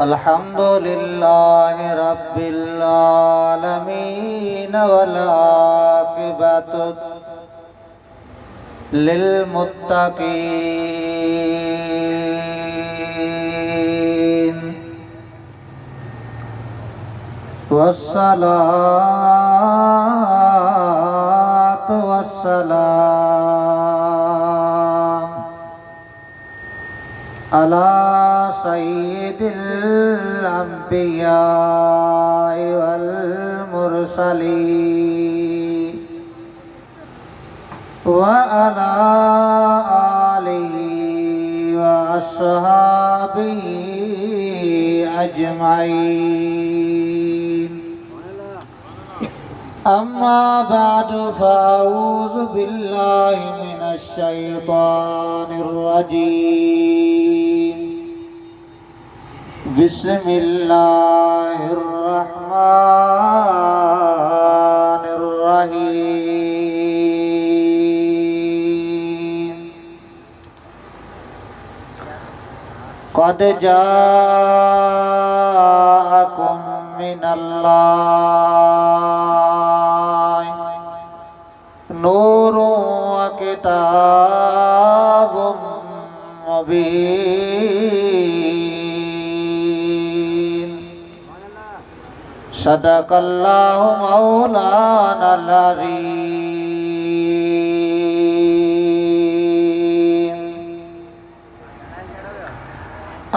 अल्हम्दुलिल्लाहि रब्बिल आलमीन वल आक़िबतु लिल मुत्तक़ीन वस्सलातु वस्सलाम अला सय्यिदिल अंबिया वल मुरसलीन व अला आलिहि व अस्हाबिहि अजमाइन। अम्मा बादु फ़अऊज़ु बिल्लाहि मिनश शैतानिर रजीम। बिस्मिल्लाहिर रहमानिर रहीम। क़द जाअकुम मिनल्लाहि नूरुन व किताबुम मुबीन। सदक़ल्लाहु मौलानल अज़ीम।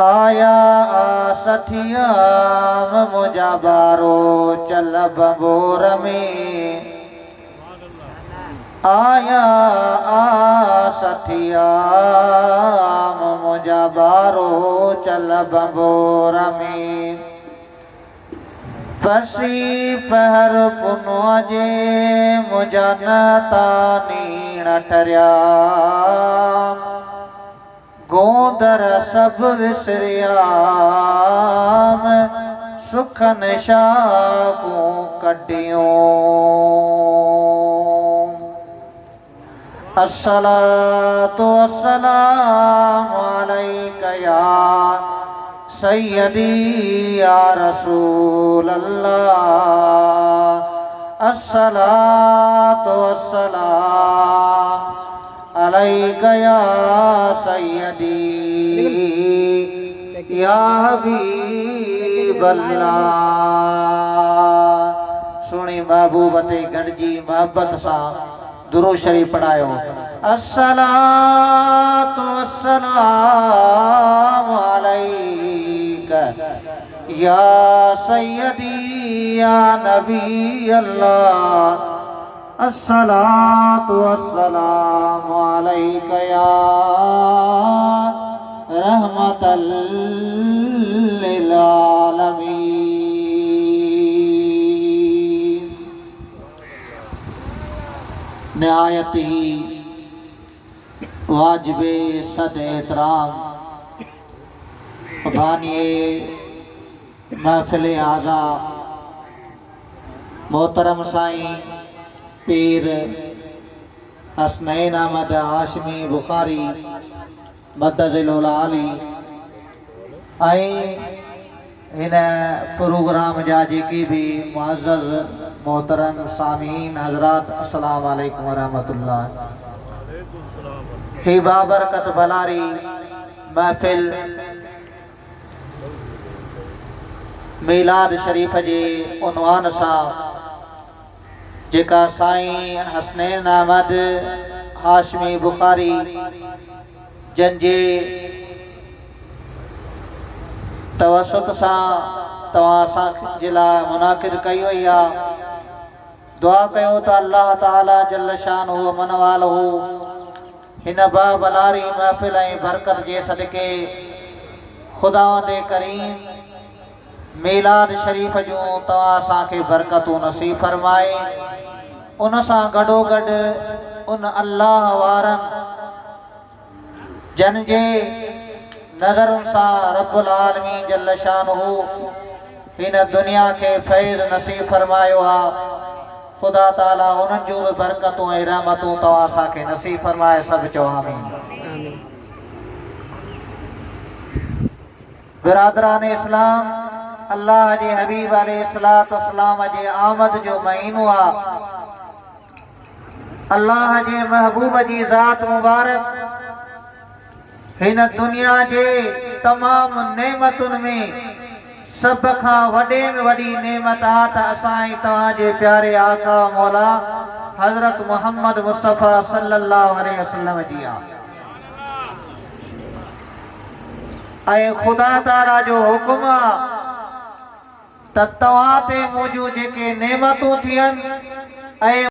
आया आसठियाम मुजाबारो चलब बोर में। आया आसठियाम मुजाबारो चलब बोर में। पसी पहर पुनवाजे मुजानता नीण ठरियाम। गोंदर सब विसरियाम सुखन शाकू कटियों। अस्सलातु वस्सलामु अलैका या सय्यदी या रसूल अल्लाह। अस्सलातु वस्सलाम अलैका या सय्यदी या हबीब अल्लाह। सुनी महबूब ते गणजी मोहब्बत सा दुरूद शरीफ पढ़ायो। अस्सलातु वस्सलामु अलैका या सय्यदी या नबी अल्लाह। अस्सलातु वस्सलामु अलैका या रहमतल लिल आलमीन। निहायत ही वाजिबे सद एहतराम बानिए महफिल आज़ा मोहतरम साईं पीर हसनैन अहमद हाशमी बुखारी मदज़िलुल आली इन प्रोग्राम जा जेके भी मुअज़्ज़ज़ मोहतरम सामीन हज़रात अस्सलाम वालेकुम वरहमतुल्लाह। ही बाबरकत भलारी महफिल मीलाद शरीफ जे उन्वान सां जेका साईं हसनैन अहमद हाशमी बुखारी जंजे तवसुत सां तव्हां असांजे लाइ मुनाक़िद कई वई आहे। दुआ कयो त अल्लाह ताला जल शानहु मनवालहु हिन बाबलारी महफ़िल ऐं बरकत जे सदके खुदावंदे करीम मीलाद शरीफ जूं तव्हां असांखे बरकतूं नसीब फरमाए। उन सां गॾोगॾु उन अल्लाह वारनि जन जे नज़रुनि सां रब्बुल आलमीन जल शानहु हिन दुनिया के फैज़ नसीब फरमायो आहे। खुदा ताला उन्हनि जूं बि बरकतूं ऐं रहमतूं तव्हां असांखे नसीब फरमाए। सभु चओ आमीन। बिरादरान इस्लाम, अल्लाह जे हबीब अलैहिस्सलाम जे आमद जो महीनो आ। अल्लाह जे महबूब जी ज़ात मुबारक हिन दुनिया जे तमाम नेमतुन में सब खां वडे में वडी नेमत आ त असां तव्हां जे प्यारे आका मौला हजरत मोहम्मद मुस्तफ़ा सल्लल्लाहु अलैहि वसल्लम जी आ। ऐं खुदा ताला जो हुकुम आ त तव्हां ते मौजूद जेके नेमतूं थियनि ऐं